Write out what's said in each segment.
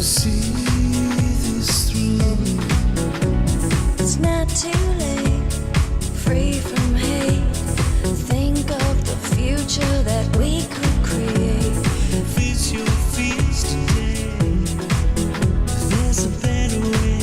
see this through. It's not too late, free from hate. Think of the future that we could create. Face your fears today. There's a better way.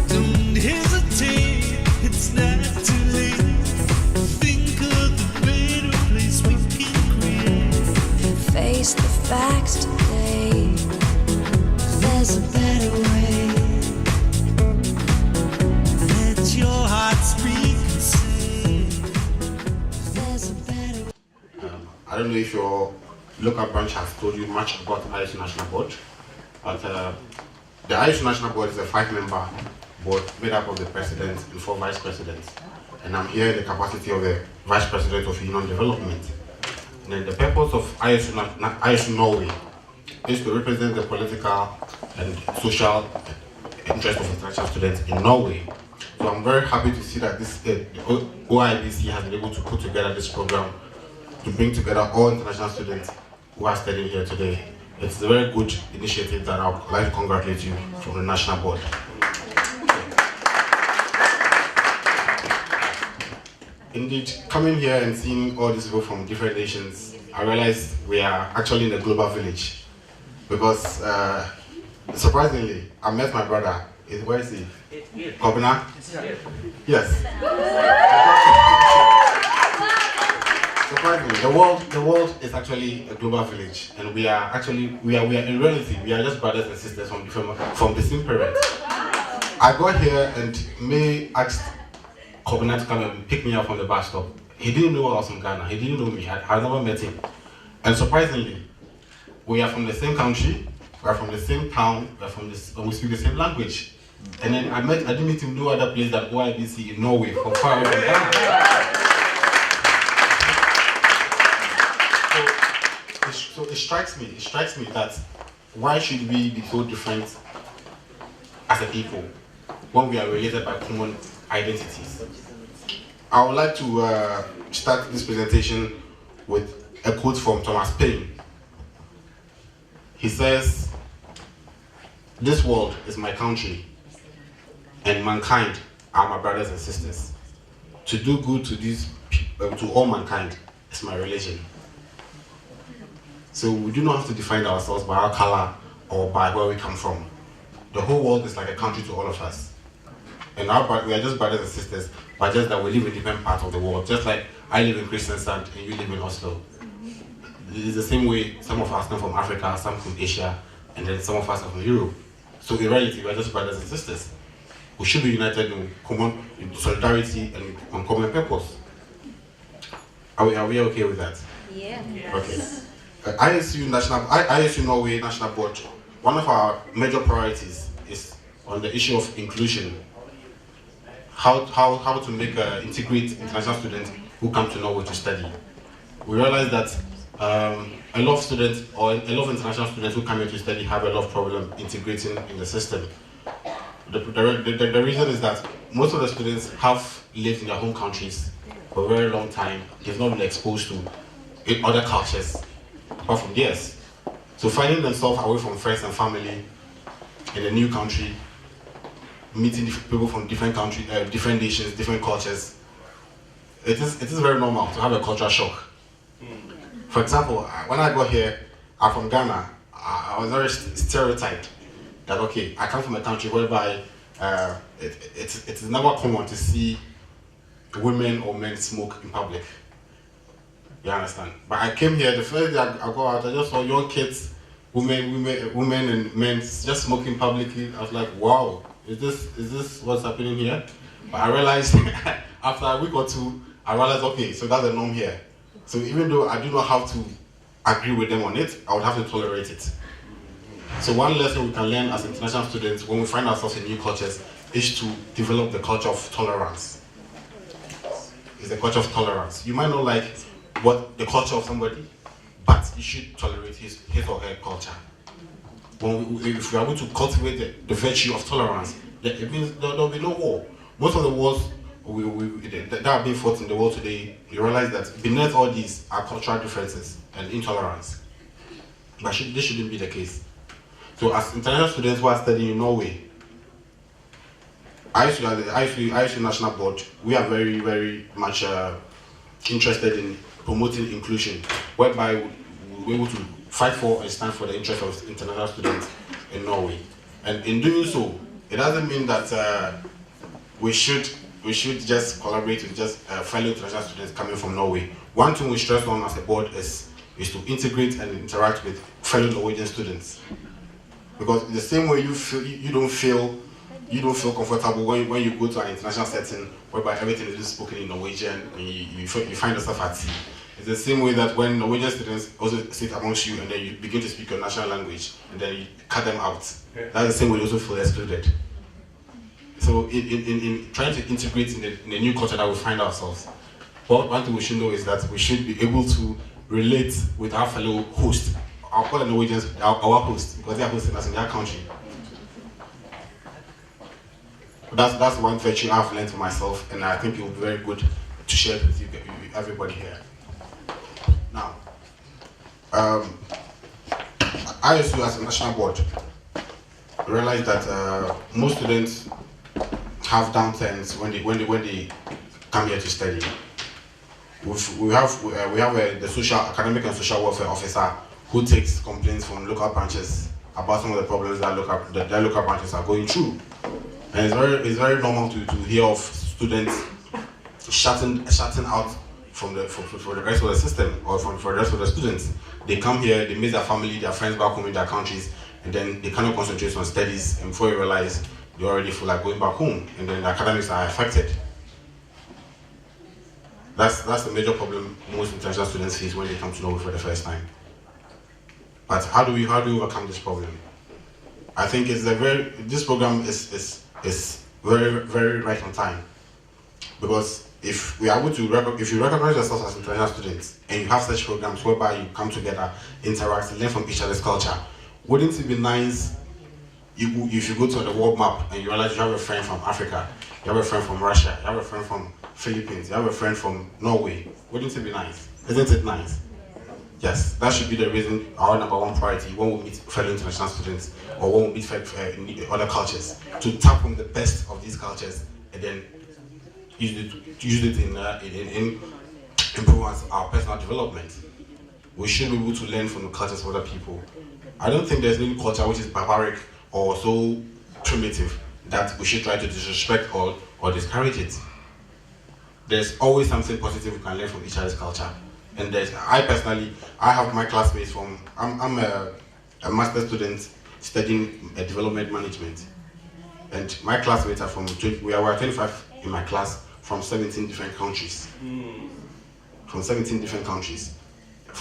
Don't hesitate, it's not too late. Think of the better place we can create. Face the facts today. There's a better way. Let your heart speak and say, There's a better way. I don't know if your local branch has told you much about the Oibc National Board, but the Oibc National Board is a 5-member board made up of the president and 4 vice presidents. And I'm here in the capacity of the vice president of Union Development. And then the purpose of Oibc Norway is to represent the political and social interest of international students in Norway. So I'm very happy to see that this Oibc has been able to put together this program to bring together all international students who are studying here today. It's a very good initiative that I would like to congratulate you from the National Board. Indeed, coming here and seeing all these people from different nations, I realized we are actually in a global village. Because, surprisingly, I met my brother. Where is he? Kobina? Yes. Surprisingly, the world is actually a global village, and we are in reality, we are just brothers and sisters from the same parents. I got here and May asked Kobina to come and pick me up from the bus stop. He didn't know I was from Ghana. He didn't know me. I never met him. And surprisingly, we are from the same country, we are from the same town, and we speak the same language. And then I didn't meet him no other place than Oibc in Norway, from far away from Ghana. So it strikes me that why should we be so different as a people when we are related by common identities? I would like to start this presentation with a quote from Thomas Paine. He says, "This world is my country, and mankind are my brothers and sisters. To do good to all mankind is my religion." So we do not have to define ourselves by our color or by where we come from. The whole world is like a country to all of us. And we are just brothers and sisters, but just that we live in different parts of the world. Just like I live in Kristiansand and you live in Oslo. It's the same way some of us come from Africa, some from Asia, and then some of us are from Europe. So in reality, we are just brothers and sisters. We should be united in solidarity and on common purpose. Are we okay with that? Yeah. Okay. ISU Norway National Board, one of our major priorities is on the issue of inclusion. How to integrate international students who come to Norway to study. We realize that a lot of students or a lot of international students who come here to study have a lot of problem integrating in the system. The reason is that most of the students have lived in their home countries for a very long time. They've not been exposed to other cultures apart from theirs. So finding themselves away from friends and family in a new country, meeting people from different countries, different nations, different cultures, it is very normal to have a cultural shock. For example, when I got here, I'm from Ghana. I was very stereotyped that okay, I come from a country whereby it is never common to see women or men smoke in public. You understand? But I came here, the first day I go out, I just saw young kids, women and men just smoking publicly. I was like, wow, is this what's happening here? But I realized after a week or two, I realized, okay, so that's the norm here. So even though I do not have to agree with them on it, I would have to tolerate it. So one lesson we can learn as international students when we find ourselves in new cultures is to develop the culture of tolerance. It's the culture of tolerance. You might not like what the culture of somebody, but you should tolerate his or her culture. If we are able to cultivate the virtue of tolerance, it means there will be no war. Most of the wars that are being fought in the world today, you realize that beneath all these are cultural differences and intolerance. But this shouldn't be the case. So as international students who are studying in Norway, ISU National Board, we are very, very much interested in promoting inclusion, whereby we'll be able to fight for and stand for the interest of international students in Norway. And in doing so, it doesn't mean that we should just collaborate with just fellow international students coming from Norway. One thing we stress on as a board is to integrate and interact with fellow Norwegian students. Because in the same way you don't feel comfortable when you go to an international setting whereby everything is spoken in Norwegian and you find yourself at sea. It's the same way that when Norwegian students also sit amongst you and then you begin to speak your national language and then you cut them out. That's the same way they also feel excluded. So in trying to integrate in the new culture that we find ourselves, one thing we should know is that we should be able to relate with our fellow hosts. I'll call the Norwegians our hosts because they are hosting us in their country. That's one virtue I've learned for myself, and I think it will be very good to share it with you, everybody here. Now, ISU as a national board realized that most students have downturns when they come here to study. We have the social, academic and social welfare officer who takes complaints from local branches about some of the problems that their local branches are going through. And it's very normal to hear of students shutting out for the rest of the system or for the rest of the students. They come here, they miss their family, their friends back home in their countries, and then they cannot concentrate on studies, and before you realize, they already feel like going back home, and then the academics are affected. That's the major problem most international students face when they come to Norway for the first time. But how do we overcome this problem? I think this program is very, very right on time, because if you recognize yourself as international students and you have such programs whereby you come together, interact, and learn from each other's culture, wouldn't it be nice if you go to the world map and you realize you have a friend from Africa, you have a friend from Russia, you have a friend from Philippines, you have a friend from Norway? Wouldn't it be nice? Isn't it nice? Yes, that should be the reason, our number one priority when we meet fellow international students or when we meet other cultures, to tap from the best of these cultures and then use it in improving our personal development. We should be able to learn from the cultures of other people. I don't think there's any culture which is barbaric or so primitive that we should try to disrespect or discourage it. There's always something positive we can learn from each other's culture. And I have my classmates I'm a master's student studying development management. And my classmates are we are 25 in my class from 17 different countries. From 17 different countries.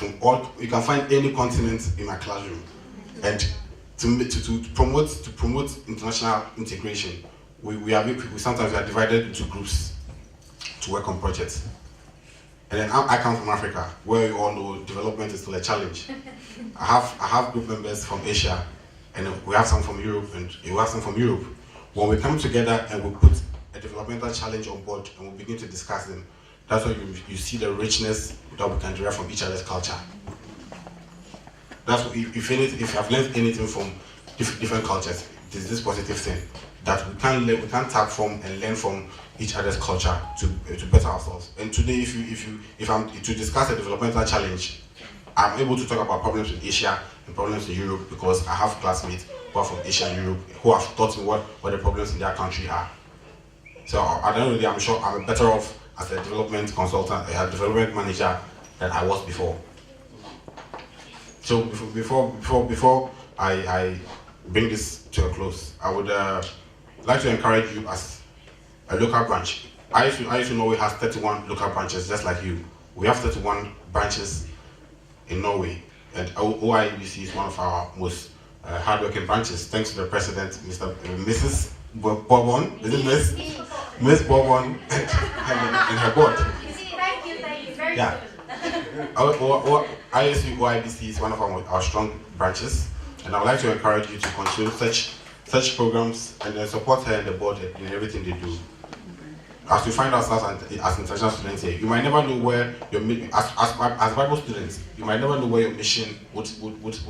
You can find any continent in my classroom. And to promote international integration, we sometimes are divided into groups to work on projects. And then I come from Africa, where you all know development is still a challenge. I have group members from Asia, and we have some from Europe, and you have some from Europe. When we come together and we put a developmental challenge on board and we begin to discuss them, that's when you see the richness that we can derive from each other's culture. That's what, if you have learned anything from different cultures, it is this positive thing that we can tap from and learn from each other's culture to better ourselves. And today, if I'm to discuss a developmental challenge, I'm able to talk about problems in Asia and problems in Europe because I have classmates who are from Asia and Europe who have taught me what the problems in their country are. So at the end of the day, I'm sure I'm better off as a development consultant, a development manager than I was before. So before I bring this to a close, I would like to encourage you as a local branch. I used to Norway has 31 local branches, just like you. We have 31 branches in Norway, and Oibc is one of our most hardworking branches, thanks to the president, Mrs. Bourbon, is it Miss Bourbon and her board. Thank you very Yeah. ISU Oibc is one of our strong branches, and I would like to encourage you to continue such programs and support her and the board in everything they do. as we find ourselves as international students here, you might never know where your as Bible students, you might never know where your mission would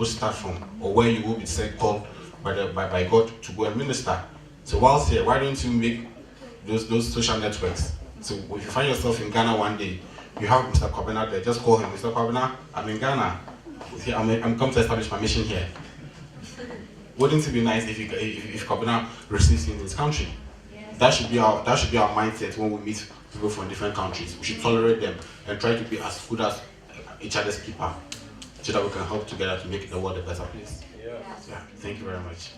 start from, or where you will be called by God to go and minister. So whilst here, why don't you make those social networks? So if you find yourself in Ghana one day, you have Mr. Kobena there, just call him, Mr. Kobena, I'm in Ghana. I'm come to establish my mission here. Wouldn't it be nice if Kobena receives you in this country? That should be our mindset when we meet people from different countries. We should tolerate them and try to be as good as each other's keeper, so that we can help together to make the world a better place. Yeah. Thank you very much.